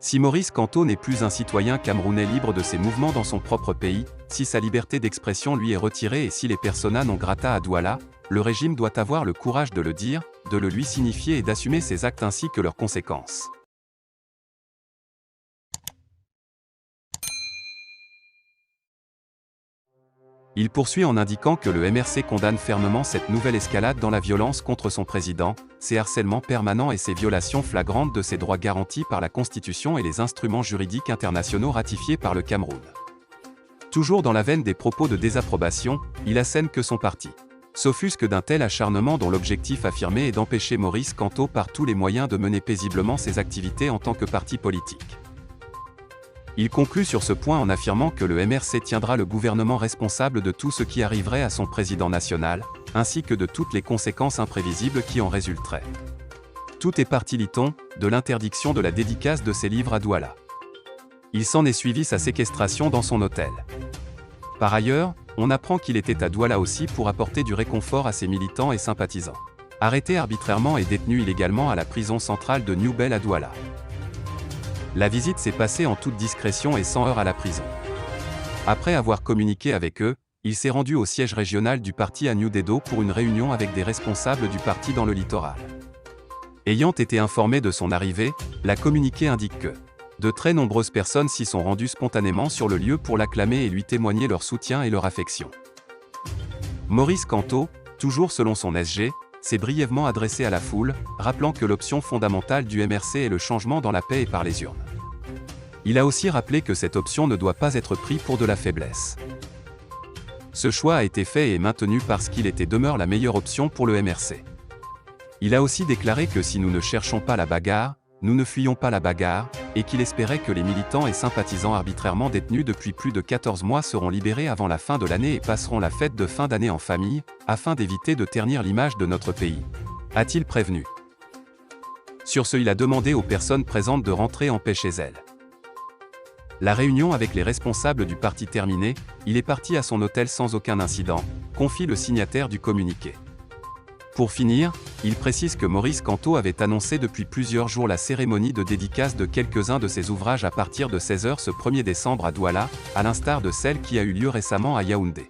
Si Maurice Kamto n'est plus un citoyen camerounais libre de ses mouvements dans son propre pays, si sa liberté d'expression lui est retirée et si les persona non grata à Douala, le régime doit avoir le courage de le dire, de le lui signifier et d'assumer ses actes ainsi que leurs conséquences. Il poursuit en indiquant que le MRC condamne fermement cette nouvelle escalade dans la violence contre son président, ses harcèlements permanents et ses violations flagrantes de ses droits garantis par la Constitution et les instruments juridiques internationaux ratifiés par le Cameroun. Toujours dans la veine des propos de désapprobation, il assène que son parti s'offusque d'un tel acharnement dont l'objectif affirmé est d'empêcher Maurice Kamto par tous les moyens de mener paisiblement ses activités en tant que parti politique. Il conclut sur ce point en affirmant que le MRC tiendra le gouvernement responsable de tout ce qui arriverait à son président national, ainsi que de toutes les conséquences imprévisibles qui en résulteraient. Tout est parti, lit-on, de l'interdiction de la dédicace de ses livres à Douala. Il s'en est suivi sa séquestration dans son hôtel. Par ailleurs, on apprend qu'il était à Douala aussi pour apporter du réconfort à ses militants et sympathisants. Arrêté arbitrairement et détenu illégalement à la prison centrale de New Bell à Douala. La visite s'est passée en toute discrétion et sans heurts à la prison. Après avoir communiqué avec eux, il s'est rendu au siège régional du parti à New Dedo pour une réunion avec des responsables du parti dans le littoral. Ayant été informé de son arrivée, la communiqué indique que de très nombreuses personnes s'y sont rendues spontanément sur le lieu pour l'acclamer et lui témoigner leur soutien et leur affection. Maurice Kamto, toujours selon son SG, s'est brièvement adressé à la foule, rappelant que l'option fondamentale du MRC est le changement dans la paix et par les urnes. Il a aussi rappelé que cette option ne doit pas être prise pour de la faiblesse. Ce choix a été fait et est maintenu parce qu'il était demeure la meilleure option pour le MRC. Il a aussi déclaré que si nous ne cherchons pas la bagarre, nous ne fuyons pas la bagarre, et qu'il espérait que les militants et sympathisants arbitrairement détenus depuis plus de 14 mois seront libérés avant la fin de l'année et passeront la fête de fin d'année en famille, afin d'éviter de ternir l'image de notre pays, a-t-il prévenu. Sur ce, il a demandé aux personnes présentes de rentrer en paix chez elles. La réunion avec les responsables du parti terminée, il est parti à son hôtel sans aucun incident, confie le signataire du communiqué. Pour finir, il précise que Maurice Kamto avait annoncé depuis plusieurs jours la cérémonie de dédicace de quelques-uns de ses ouvrages à partir de 16 h ce 1er décembre à Douala, à l'instar de celle qui a eu lieu récemment à Yaoundé.